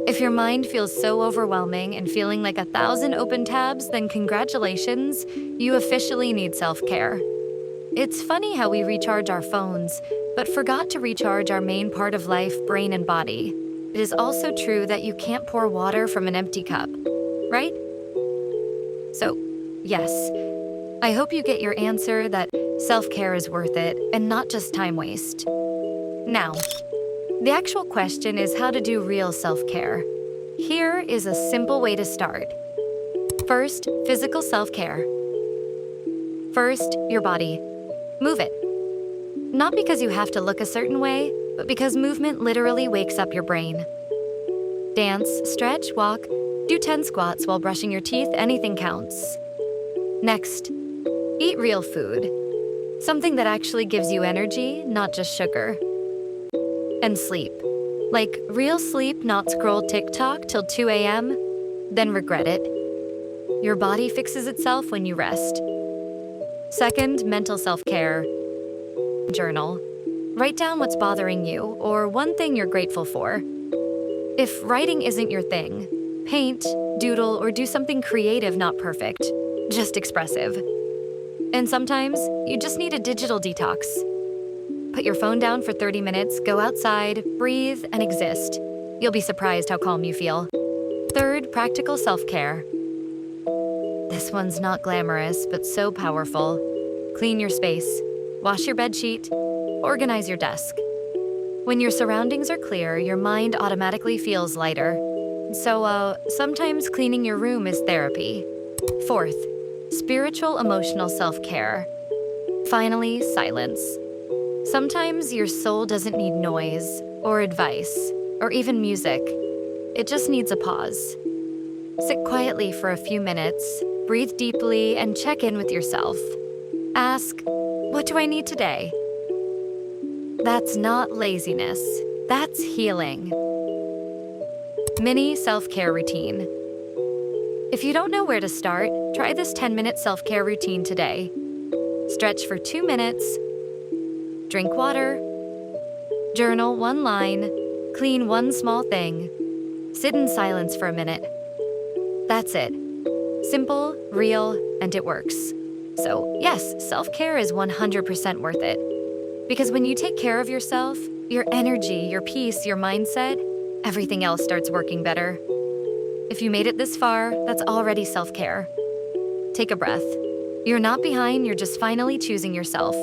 If your mind feels so overwhelming and feeling like 1,000 open tabs, then congratulations, you officially need self-care. It's funny how we recharge our phones, but forgot to recharge our main part of life, brain and body. It is also true that you can't pour water from an empty cup, right? So, yes, I hope you get your answer that self-care is worth it and not just time waste. Now, the actual question is how to do real self-care. Here is a simple way to start. First, physical self-care. First, your body. Move it. Not because you have to look a certain way, but because movement literally wakes up your brain. Dance, stretch, walk, do 10 squats while brushing your teeth, anything counts. Next, eat real food. Something that actually gives you energy, not just sugar. And sleep. Like real sleep, not scroll TikTok till 2 a.m., then regret it. Your body fixes itself when you rest. Second, mental self-care. Journal. Write down what's bothering you or one thing you're grateful for. If writing isn't your thing, paint, doodle, or do something creative, not perfect, just expressive. And sometimes you just need a digital detox. Put your phone down for 30 minutes, go outside, breathe, and exist. You'll be surprised how calm you feel. Third, practical self-care. This one's not glamorous, but so powerful. Clean your space, wash your bedsheet, organize your desk. When your surroundings are clear, your mind automatically feels lighter. So, sometimes cleaning your room is therapy. Fourth, spiritual emotional self-care. Finally, silence. Sometimes your soul doesn't need noise, or advice, or even music. It just needs a pause. Sit quietly for a few minutes, breathe deeply, and check in with yourself. Ask, what do I need today? That's not laziness. That's healing. Mini self-care routine. If you don't know where to start, try this 10-minute self-care routine today. Stretch for 2 minutes, drink water, journal 1 line, clean 1 small thing, sit in silence for a minute. That's it. Simple, real, and it works. So yes, self-care is 100% worth it. Because when you take care of yourself, your energy, your peace, your mindset, everything else starts working better. If you made it this far, that's already self-care. Take a breath. You're not behind, you're just finally choosing yourself.